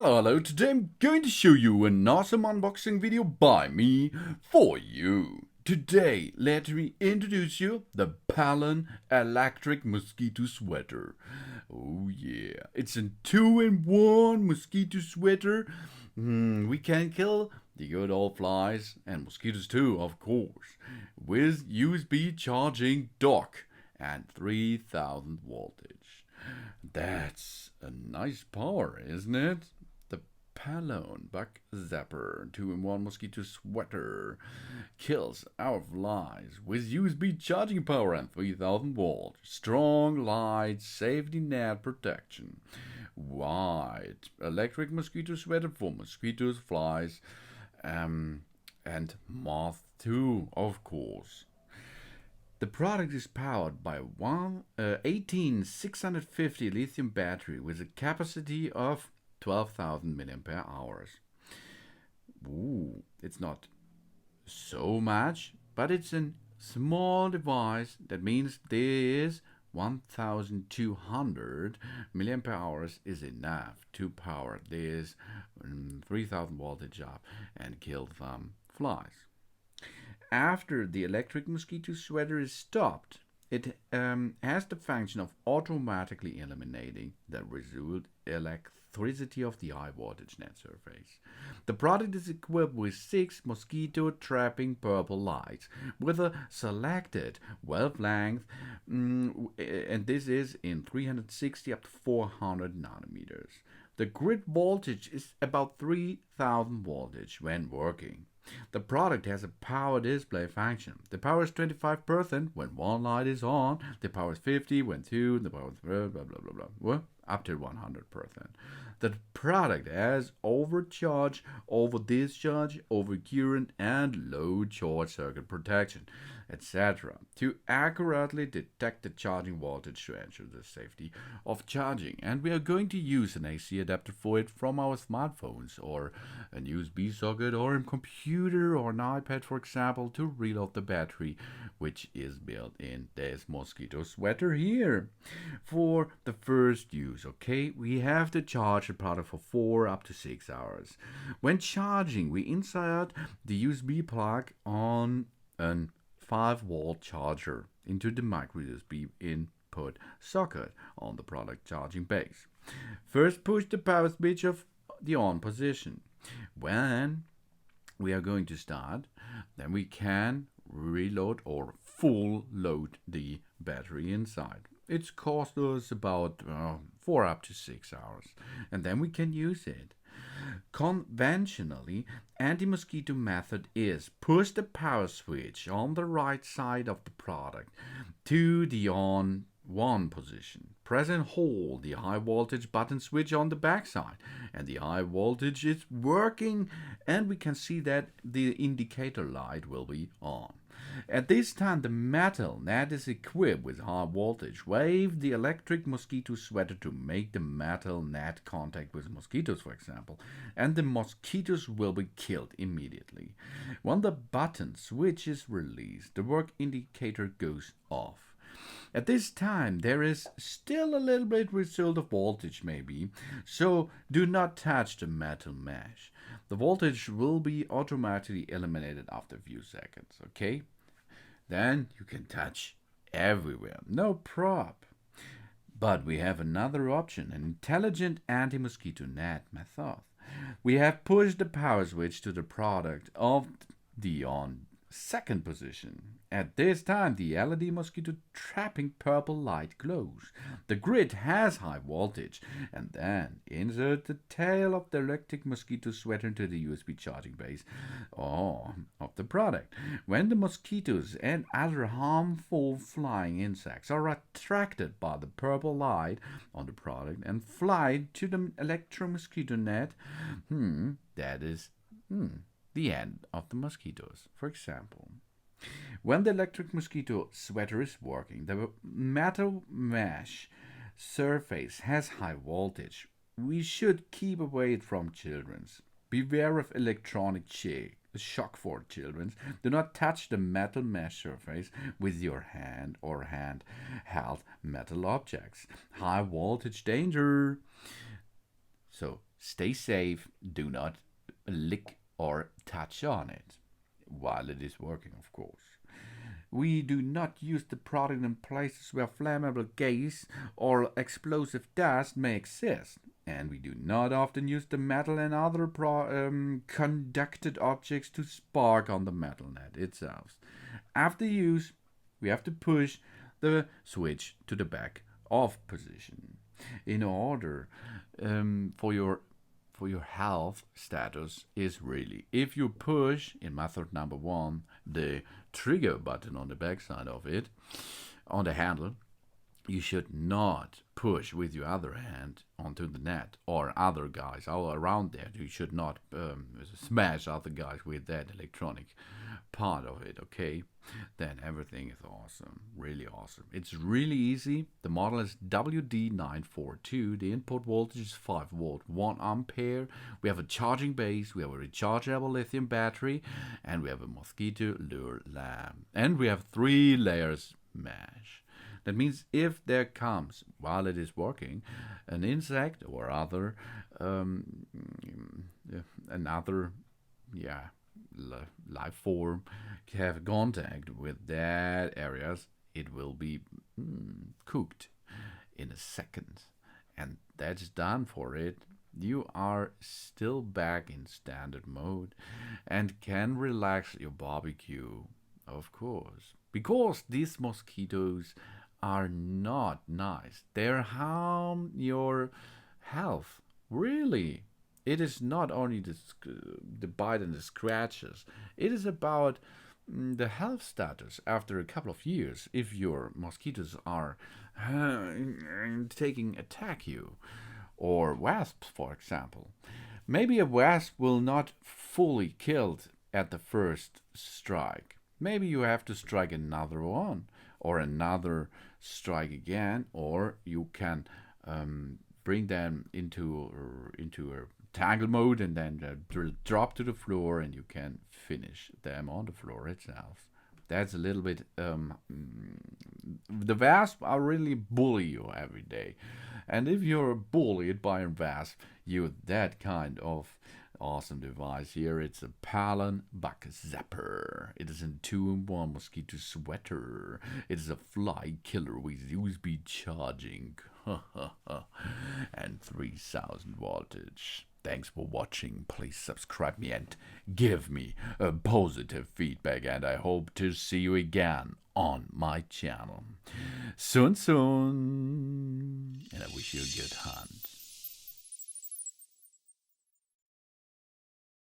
Hello, today I'm going to show you an awesome unboxing video by me for you. Today, let me introduce you the Palone electric mosquito sweater. Oh yeah, it's a 2-in-1 mosquito sweater. We can kill the good old flies and mosquitoes too, of course, with USB charging dock and 3000 voltage. That's a nice power, isn't it? The Palone Buck Zapper 2-in-1 mosquito sweater kills our flies with USB charging power and 3000 volts. Strong light safety net protection. White electric mosquito sweater for mosquitoes, flies, and moths too, of course. The product is powered by one 18650 lithium battery with a capacity of 12,000 milliampere hours. Ooh, it's not so much, but it's a small device. That means this 1200 milliampere hours is enough to power this 3000 voltage up and kill some flies. After the electric mosquito sweater is stopped, it has the function of automatically eliminating the residual electricity of the high voltage net surface. The product is equipped with 6 mosquito trapping purple lights with a selected wavelength, and this is in 360 up to 400 nanometers. The grid voltage is about 3000 voltage when working. The product has a power display function. The power is 25% when one light is on, the power is 50 when two, the power is blah blah blah blah blah. Well, up to 100%. The product has overcharge, over discharge, overcurrent, and low short circuit protection, etc. to accurately detect the charging voltage to ensure the safety of charging. And we are going to use an AC adapter for it from our smartphones or a USB socket or a computer or an iPad, for example, to reload the battery, which is built in this mosquito sweater here. For the first use, okay, we have to charge the product for 4 up to 6 hours. When charging, we insert the USB plug on an 5-volt charger into the micro USB input socket on the product charging base. First, push the power switch of the on position. When we are going to start, then we can reload or full load the battery inside. It's cost us about 4 up to 6 hours, and then we can use it. Conventionally, anti-mosquito method is push the power switch on the right side of the product to the on one position. Press and hold the high voltage button switch on the back side, and the high voltage is working, and we can see that the indicator light will be on. At this time, the metal net is equipped with high voltage. Wave the electric mosquito sweater to make the metal net contact with mosquitoes, for example, and the mosquitoes will be killed immediately. When the button switch is released, the work indicator goes off. At this time, there is still a little bit result of voltage maybe, so do not touch the metal mesh. The voltage will be automatically eliminated after a few seconds, okay? Then you can touch everywhere, no prob. But we have another option, an intelligent anti-mosquito net method. We have pushed the power switch to the product of the on second position. At this time, the LED mosquito trapping purple light glows. The grid has high voltage, and then insert the tail of the electric mosquito sweater into the USB charging base of the product. When the mosquitoes and other harmful flying insects are attracted by the purple light on the product and fly to the electro mosquito net, that is the end of the mosquitoes, for example. When the electric mosquito sweater is working, the metal mesh surface has high voltage. We should keep away from children's. Beware of electronic shock for children. Do not touch the metal mesh surface with your hand or hand-held metal objects. High voltage danger. So Stay safe. Do not lick or touch on it while it is working, of course. We do not use the product in places where flammable gas or explosive dust may exist. And we do not often use the metal and other conducted objects to spark on the metal net itself. After use, we have to push the switch to the back off position in order for your health status is really, if you push in method number 1 the trigger button on the back side of it on the handle, you should not push with your other hand onto the net or other guys all around there. You should not smash other guys with that electronic part of it, okay? Then everything is awesome, really awesome. It's really easy. The model is WD942. The input voltage is 5 volt, 1 ampere. We have a charging base, we have a rechargeable lithium battery, and we have a Mosquito lure lamp. And we have 3 layers mesh. That means if there comes, while it is working, an insect or other, another, life form have contact with that areas, it will be cooked in a second. And that's done for it. You are still back in standard mode and can relax your barbecue, of course. Because these mosquitoes are not nice. They harm your health. Really. It is not only the bite and the scratches. It is about the health status after a couple of years. If your mosquitoes are attack you, or wasps, for example. Maybe a wasp will not fully killed at the first strike. Maybe you have to strike another one, or another strike again, or you can bring them into a tangle mode and then drop to the floor, and you can finish them on the floor itself. That's a little bit. The wasps are really bully you every day, and if you're bullied by a wasp, you're that kind of awesome device here. It's a Palone bug zapper. It is a 2-in-1 mosquito sweater. It is a fly killer with USB charging and 3000 voltage. Thanks for watching. Please subscribe me and give me a positive feedback, and I hope to see you again on my channel soon, and I wish you a good hunt.